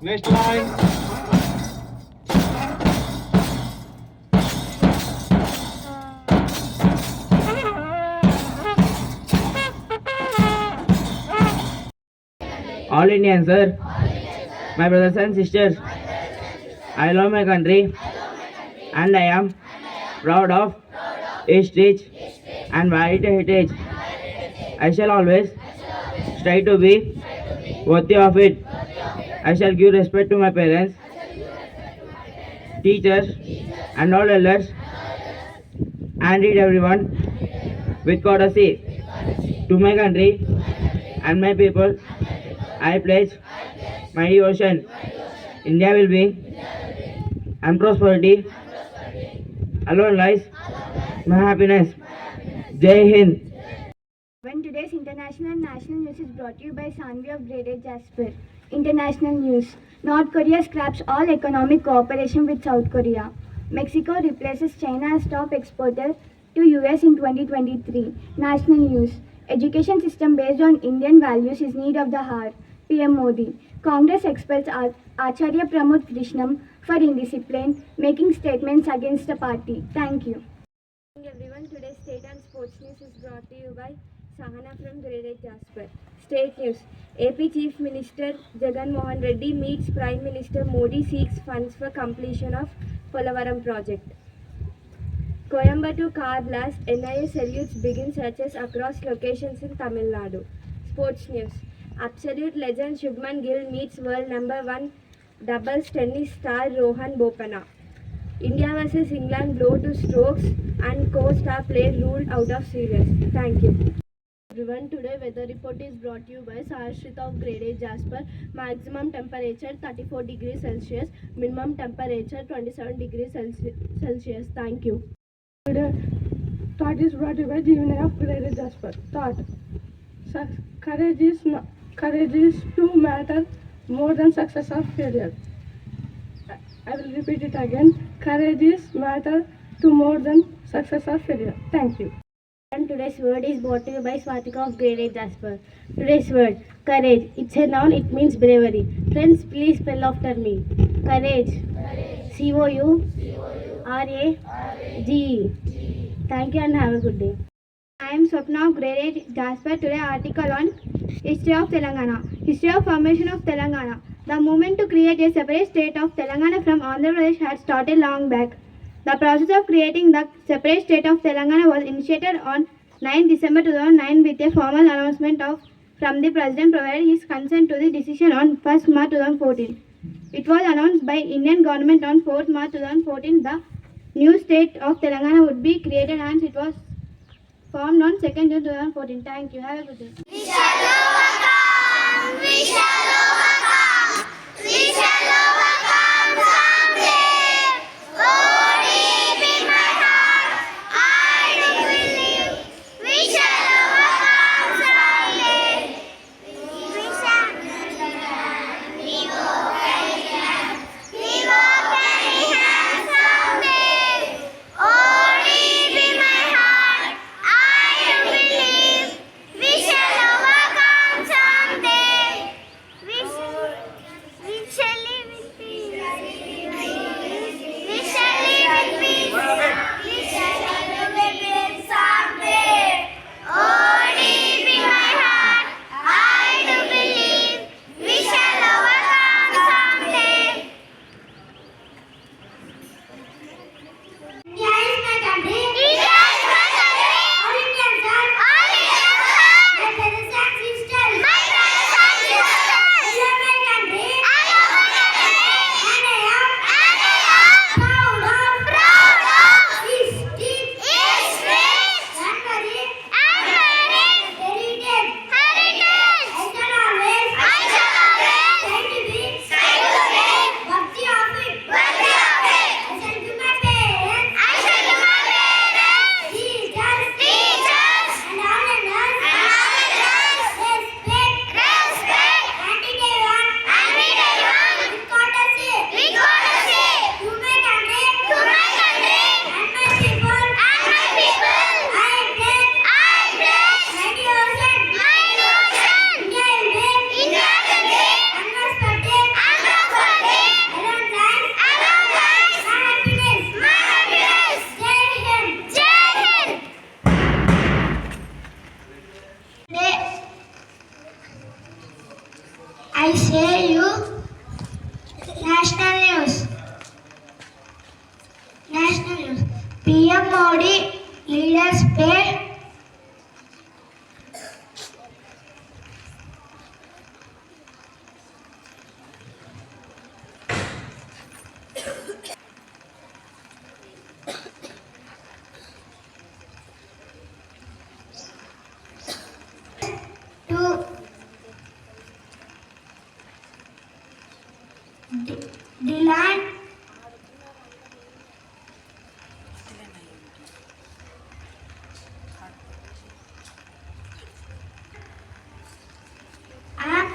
Next line. All Indians, sir. My brothers and sisters. I love my country and I am proud of its rich and varied heritage. I shall always strive to be worthy of it. I shall give respect to my parents, teachers, and all elders and treat everyone with courtesy. To my country and my people, I pledge my devotion. India will be and prosperity alone lies my happiness. Jai Hind. When today's international and national news is brought to you by Sanvi of VIII Jasper. International news. North Korea scraps all economic cooperation with South Korea. Mexico replaces China as top exporter to US in 2023. National news. Education system based on Indian values is need of the hour. PM Modi. Congress expels Acharya Pramod Krishnam for indiscipline, making statements against the party. Thank you. Good morning everyone. Today's state and sports news is brought to you by Sahana from VIII Jasper. State news. AP Chief Minister Jagan Mohan Reddy meets Prime Minister Modi, seeks funds for completion of Polavaram project. Coimbatore car blast, NIA salutes begin searches across locations in Tamil Nadu. Sports news. Absolute legend Shubman Gill meets world number 1 doubles tennis star Rohan Bopanna. India vs England blow to Stokes and co-star player ruled out of series. Thank you. Everyone, today weather report is brought to you by Sahashrita of VIII Jasper. Maximum temperature 34 degrees Celsius, minimum temperature 27 degrees Celsius. Thank you. Today, thought is brought to you by Jeevana of VIII Jasper. Thought. Courage is to matter more than success or failure. I will repeat it again. Courage is matter to more than success or failure. Thank you. And today's word is brought to you by Swatika of VIII Jasper. Today's word, courage. It's a noun, it means bravery. Friends, please spell after me. Courage. COURAGE. Thank you and have a good day. I am Swapna of VIII Jasper. Today article on History of Telangana. History of formation of Telangana. The movement to create a separate state of Telangana from Andhra Pradesh had started long back. The process of creating the separate state of Telangana was initiated on 9 December 2009 with a formal announcement from the President provided his consent to the decision on 1st March 2014. It was announced by Indian government on 4th March 2014 the new state of Telangana would be created and it was formed on 2nd June 2014. Thank you. Have a good day. We shall overcome. We shall overcome. We shall overcome someday. Oh, deep in my heart, I do believe we shall overcome someday. We shall. We walk very hands. We walk very hands someday. Oh, deep in my heart, I do believe we shall overcome someday. We say you national news. National news. PM Modi leaders pay to the land and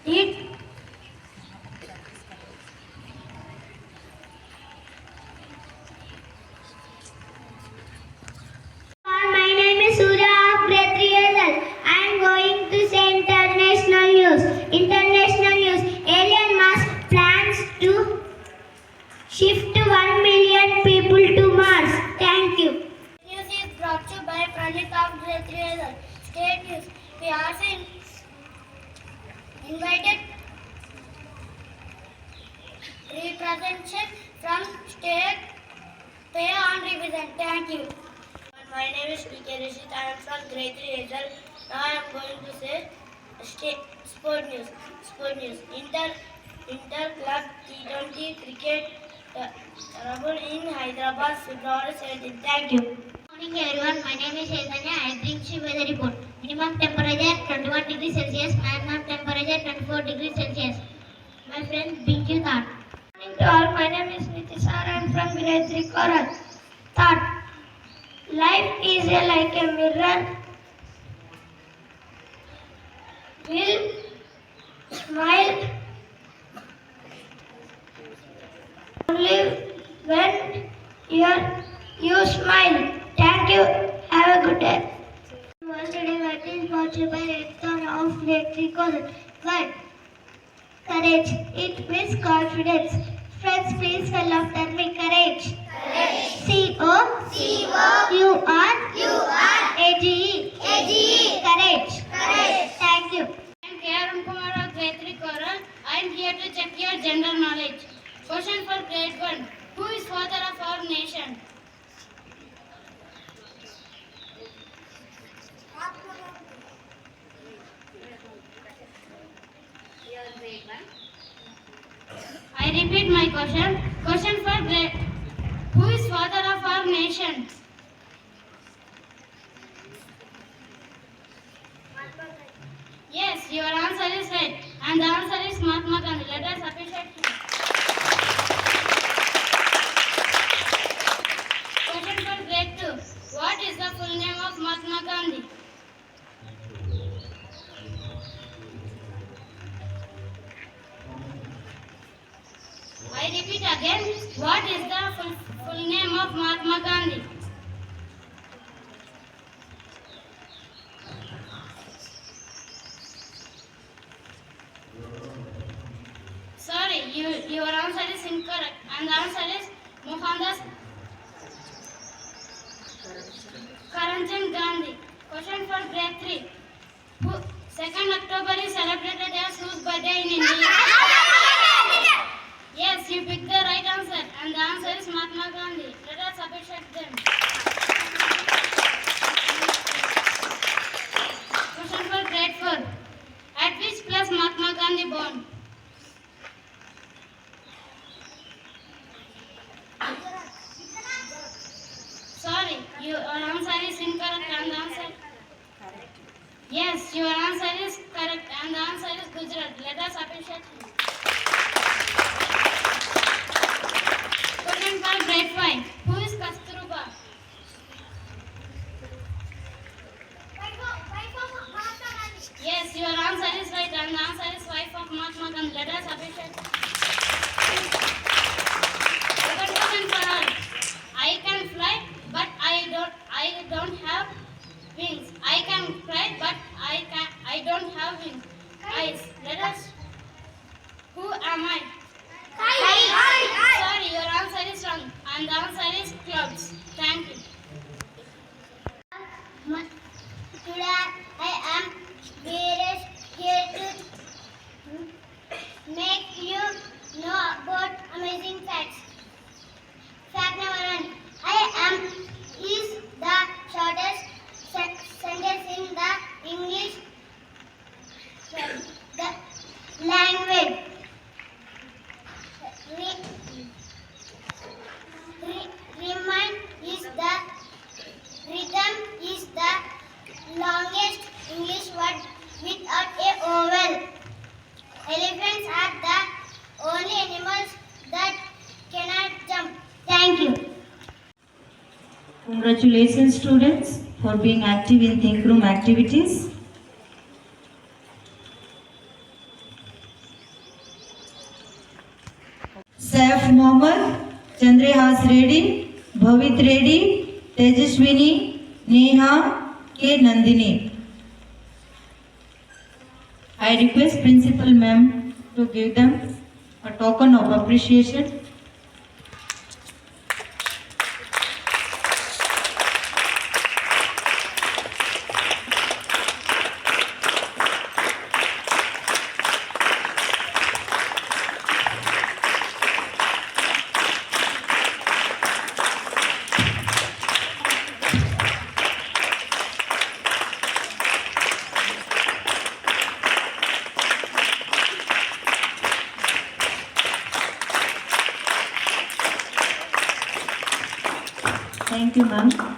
it my name is Surya of grade 3 years. I am going to say international news. International news. Elon Musk plans to shift 1 million people to Mars. Thank you. News is brought to you by Pranit of grade 3 years. State news. We also invited representation from state pay on revision. Thank you. My name is PK Rishit. I am from grade 3 result. Now I am going to say sport news. Sport news. Inter Club T20 cricket trouble in Hyderabad, February 17. Thank you. Good morning everyone. My name is Chaitanya. I bring you weather report. Minimum temperature 21 degrees Celsius. Maximum temperature 24 degrees Celsius. My friend bring you that. Good morning to all. My name is Nitisar. I am from grade 3 Coral. Thought. Life is like a mirror. Will smile only when you smile. Thank you. Have a good day. Today, what is brought to you by Rector of Electric But courage. It means confidence. Friends, please spell after me. Courage. C-O-U-R-A-G-E. Courage. Thank you. I am K.R. Kumar of grade 3 Coral. I am here to check your general knowledge. Question for grade 1. Who is father of our nation? I repeat my question. Question for grade. Who is father of our nation? Yes, your answer is right. And the answer is Mahatma Gandhi. Let us appreciate him. Question for grade 2. What is the full name of Mahatma Gandhi? I repeat again. What is the full name of Mahatma Gandhi? Sorry, your answer is incorrect. And the answer is Mohandas Karamchand Gandhi. Question for grade 3. 2nd October is celebrated as whose birthday in India? Yes, you picked the right answer. And the answer is Mahatma Gandhi. Let us appreciate them. Question for grade 4. At which place Mahatma Gandhi born? Sorry, your answer is incorrect and the answer. Yes, your answer is correct and the answer is Gujarat. Let us appreciate him. Question for grade 5. Who is Kasturba? Yes, your answer is right and the answer is wife of Mahatma Gandhi. Let us appreciate him. Second question for all. I can fly, but I don't have wings. I can fly, but I don't have wings. Eyes. Let us. Who am I? Sorry, your answer is wrong, and the answer is clouds. Thank you. Today I am here to make you know about amazing facts. Fact number 1. I am is the shortest sentence in the English the language. Rhythm is the longest English word without a vowel. Elephants are the only animals that cannot jump. Thank you. Congratulations students for being active in think room activities. Saif Mohammed, Chandrehas Reddy, Bhavit Reddy, Tejaswini, Neha, K. Nandini. I request Principal Ma'am to give them a token of appreciation. Thank you, ma'am.